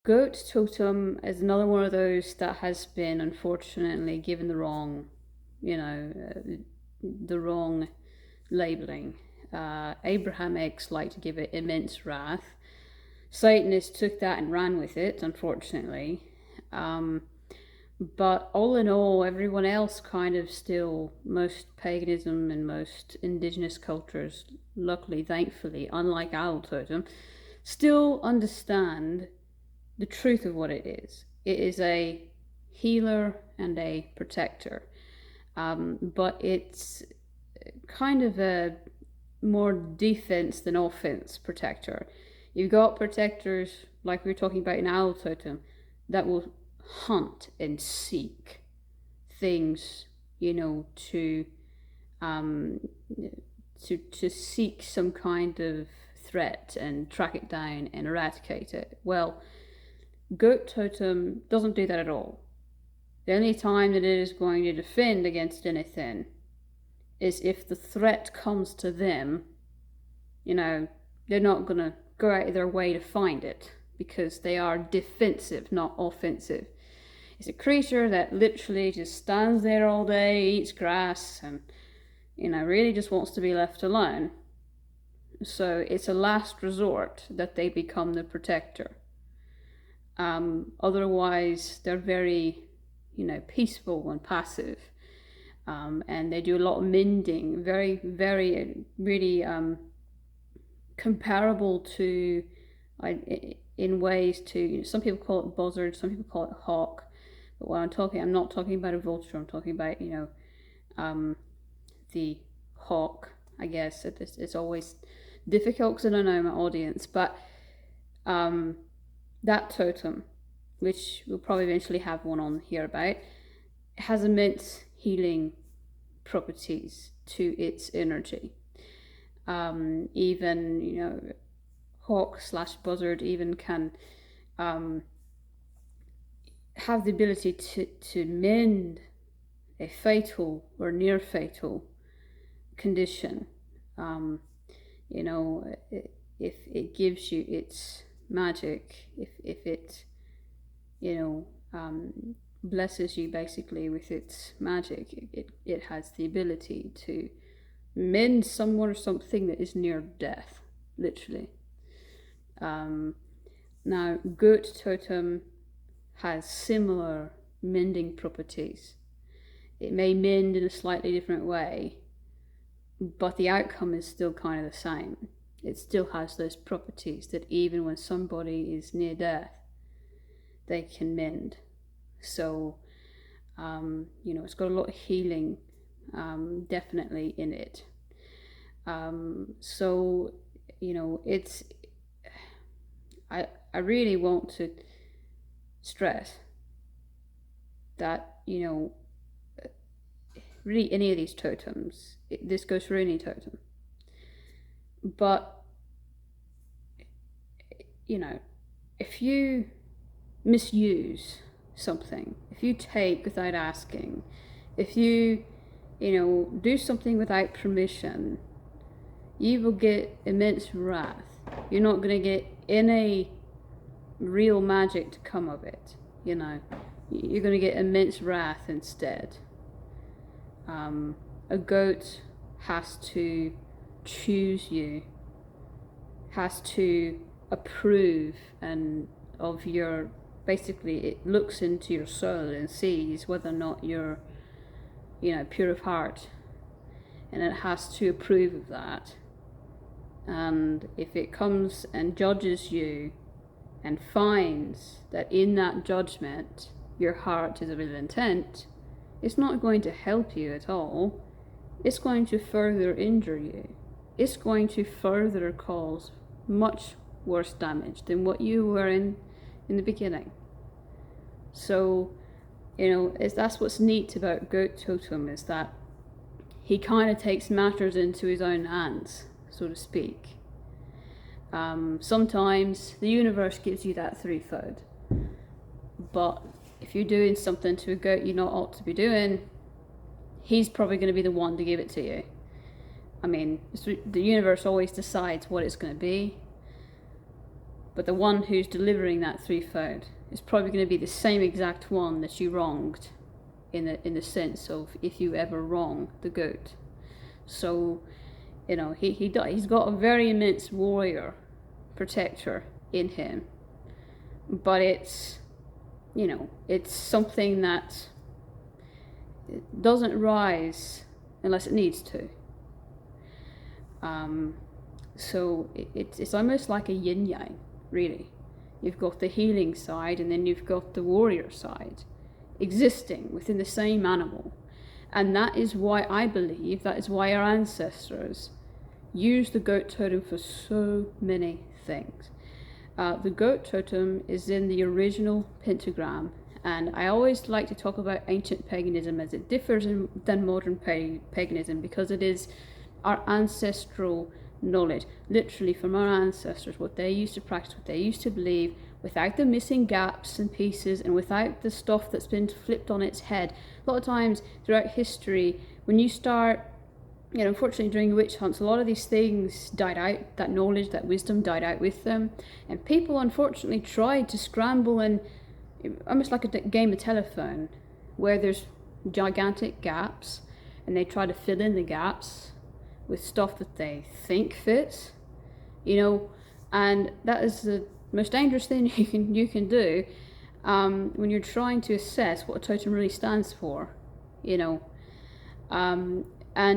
Goat totem is another one of those that has been unfortunately given the wrong, the wrong labeling. Abraham X liked to give it immense wrath. Satanists took that and ran with it, unfortunately. But all in all, everyone else kind of still, most paganism and most indigenous cultures, luckily, thankfully, unlike Owl Totem, still understand the truth of what it is. It is a healer and a protector, but it's kind of a more defense than offense protector. You've got protectors, like we were talking about in Owl Totem, that will hunt and seek things, um, to seek some kind of threat and track it down and eradicate it. Well, Goat Totem doesn't do that at all. The only time that it is going to defend against anything is if the threat comes to them. They're not going to go out of their way to find it because they are defensive, not offensive. It's a creature that literally just stands there all day, eats grass, and really just wants to be left alone. So it's a last resort that they become the protector. Otherwise, they're very, peaceful and passive. And they do a lot of mending, very, very, really comparable to, in ways to, some people call it buzzard, some people call it hawk. But when I'm not talking about a vulture, I'm talking about, the hawk, I guess. It's always difficult because I don't know my audience, but that totem, which we'll probably eventually have one on here about, has immense healing properties to its energy. Even, hawk / buzzard even can have the ability to mend a fatal or near fatal condition. If it gives you its magic, if it, blesses you basically with its magic, it has the ability to mend someone or something that is near death, literally. Now, Goat Totem has similar mending properties. It may mend in a slightly different way, but the outcome is still kind of the same. It still has those properties that even when somebody is near death, they can mend. So, it's got a lot of healing, definitely in it. It's, I really want to stress that, really any of these totems, this goes for any totem. But, if you misuse something, if you take without asking, if you, do something without permission, you will get immense wrath. You're not going to get any real magic to come of it, You're going to get immense wrath instead. A goat has to choose you, has to approve and of your, basically it looks into your soul and sees whether or not you're, pure of heart, and it has to approve of that. And if it comes and judges you and finds that in that judgment your heart is of ill intent, it's not going to help you at all. It's going to further injure you. It's going to further cause much worse damage than what you were in the beginning. So, that's what's neat about Goat Totem, is that he kind of takes matters into his own hands, so to speak. Sometimes the universe gives you that threefold, but if you're doing something to a goat you not ought to be doing, he's probably going to be the one to give it to you. I mean, the universe always decides what it's going to be, but the one who's delivering that threefold is probably going to be the same exact one that you wronged, in the sense of if you ever wrong the goat. So, you know, he's got a very immense warrior protector in him, but it's, you know, it's something that doesn't rise unless it needs to. So it's almost like a yin yang, really. You've got the healing side, and then you've got the warrior side existing within the same animal. And that is why I believe, that is why our ancestors used the goat totem for so many things. The goat totem is in the original pentagram, and I always like to talk about ancient paganism as it differs than modern paganism, because it is our ancestral knowledge, literally from our ancestors, what they used to practice, what they used to believe, without the missing gaps and pieces, and without the stuff that's been flipped on its head. A lot of times throughout history, when you start, you know, unfortunately during witch hunts, a lot of these things died out, that knowledge, that wisdom died out with them, and people unfortunately tried to scramble, and almost like a game of telephone, where there's gigantic gaps, and they try to fill in the gaps with stuff that they think fits, you know, and that is the most dangerous thing you can do when you're trying to assess what a totem really stands for, you know. And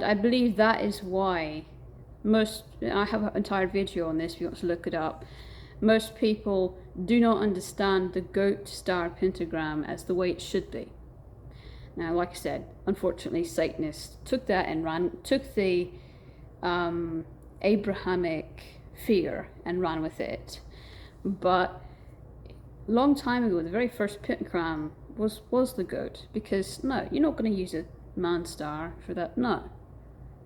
I believe that is why I have an entire video on this if you want to look it up. Most people do not understand the goat star pentagram as the way it should be. Now, like I said, unfortunately, Satanists took that and took the Abrahamic fear and ran with it. But a long time ago, the very first pentagram was the goat, because no, you're not going to use a man star for that. No.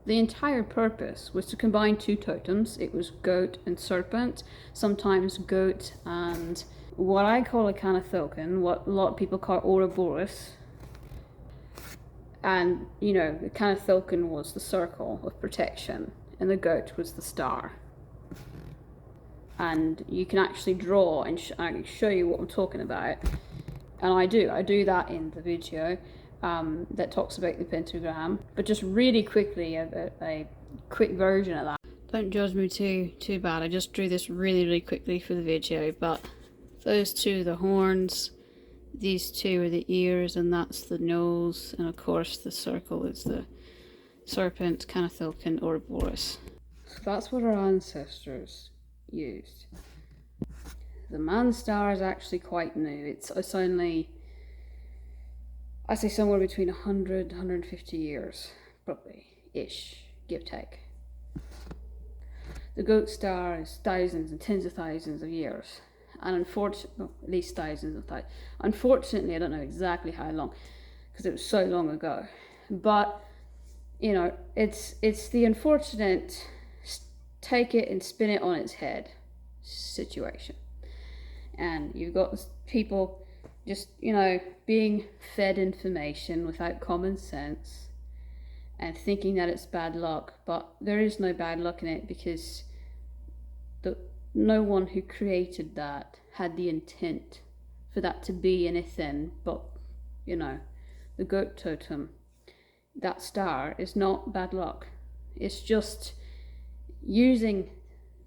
The entire purpose was to combine two totems. It was goat and serpent, sometimes goat and what I call a Canathocan, what a lot of people call Ouroboros. And, you know, the Canathocan was the circle of protection, and the goat was the star. And you can actually draw, and I can show you what I'm talking about. And I do that in the video that talks about the pentagram. But just really quickly, a quick version of that. Don't judge me too bad. I just drew this really quickly for the video. But those two are the horns. These two are the ears, and that's the nose, and of course the circle is the serpent, Canathocan, Ouroboros. So that's what our ancestors used. The man star is actually quite new. It's only, I say, somewhere between 100 150 years, probably, ish, give take. The goat star is thousands and tens of thousands of years. And unfortunately, at least thousands of thousands. Unfortunately, I don't know exactly how long, because it was so long ago. But, you know, it's the unfortunate take it and spin it on its head situation. And you've got people just, you know, being fed information without common sense and thinking that it's bad luck. But there is no bad luck in it, because no one who created that had the intent for that to be anything but, you know, the goat totem. That star is not bad luck. It's just using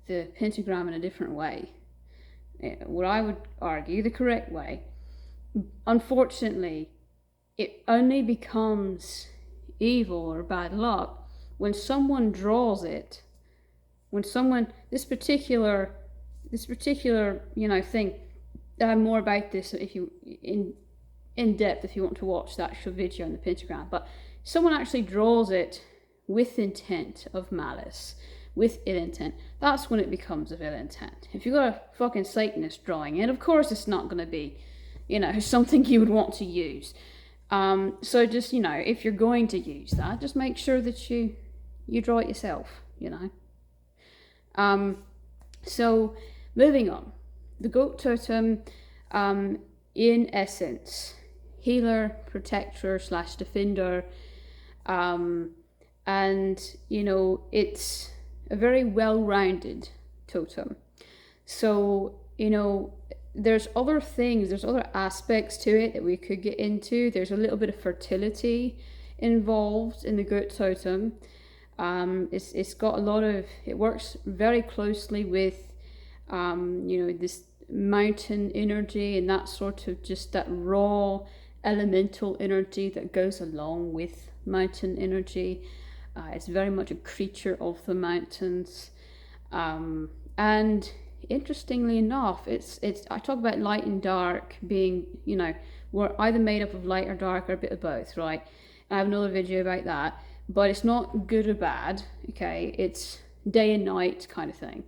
the pentagram in a different way. What I would argue, the correct way. Unfortunately, it only becomes evil or bad luck when someone draws it. When someone, this particular, you know, thing, more about this if you in depth if you want to watch the actual video on the pentagram. But someone actually draws it with intent of malice, with ill intent. That's when it becomes of ill intent. If you've got a fucking Satanist drawing it, of course it's not going to be, you know, something you would want to use. So just, you know, if you're going to use that, just make sure that you draw it yourself, you know. So moving on, the goat totem, in essence, healer, protector / defender, and, you know, it's a very well-rounded totem. So you know, there's other things, there's other aspects to it that we could get into. There's a little bit of fertility involved in the goat totem. It's got a lot of, it works very closely with, you know, this mountain energy and that sort of just that raw elemental energy that goes along with mountain energy. It's very much a creature of the mountains. And interestingly enough, it's I talk about light and dark being, you know, we're either made up of light or dark or a bit of both, right? I have another video about that, but it's not good or bad, okay? It's day and night kind of thing.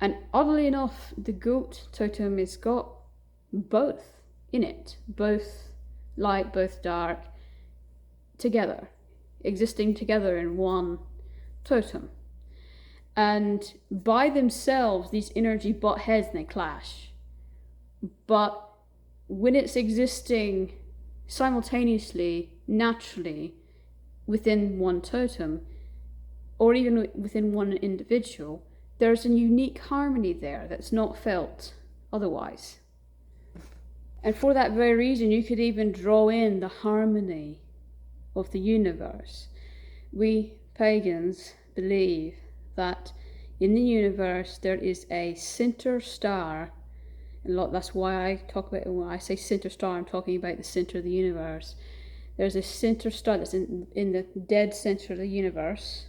And oddly enough, the goat totem has got both in it, both light, both dark, together, existing together in one totem. And by themselves, these energy butt heads and they clash. But when it's existing simultaneously, naturally, within one totem, or even within one individual, there's a unique harmony there that's not felt otherwise. And for that very reason, you could even draw in the harmony of the universe. We pagans believe that in the universe there is a center star, and that's why I talk about, when I say center star, I'm talking about the center of the universe. There's a center star that's in the dead center of the universe,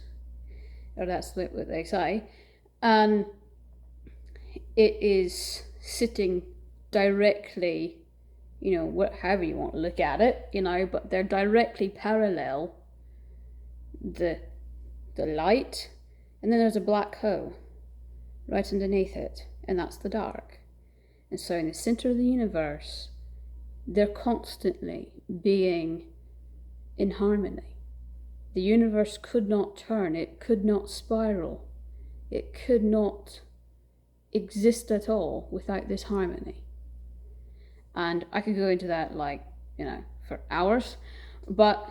or that's what they say, and it is sitting directly, you know, however you want to look at it, you know, but they're directly parallel the light, and then there's a black hole right underneath it, and that's the dark. And so in the center of the universe, they're constantly being in harmony. The universe could not turn, it could not spiral, it could not exist at all without this harmony. And I could go into that, like, you know, for hours, but,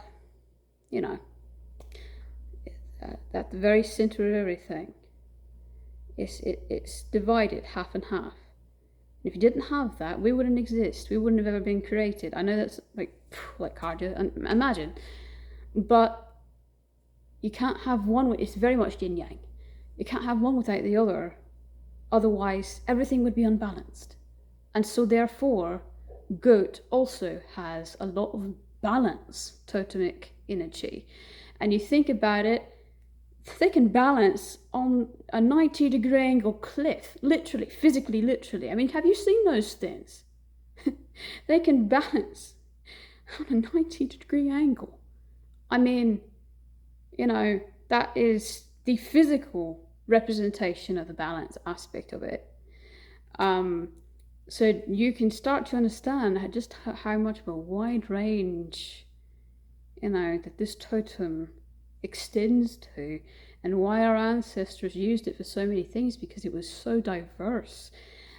you know, at the very center of everything, it's divided half and half. And if you didn't have that, we wouldn't exist. We wouldn't have ever been created. I know that's like hard to imagine, but you can't have one. It's very much yin yang. You can't have one without the other. Otherwise, everything would be unbalanced. And so therefore, goat also has a lot of balance, totemic energy. And you think about it, they can balance on a 90-degree angle cliff, literally, physically, literally. I mean, have you seen those things? They can balance on a 90-degree angle. I mean, you know, that is the physical representation of the balance aspect of it. So you can start to understand just how much of a wide range, you know, that this totem extends to, and why our ancestors used it for so many things, because it was so diverse.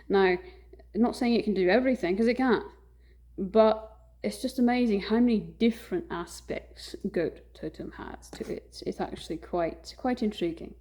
Now, I'm not saying it can do everything, because it can't, but it's just amazing how many different aspects goat totem has to it. It's actually quite intriguing.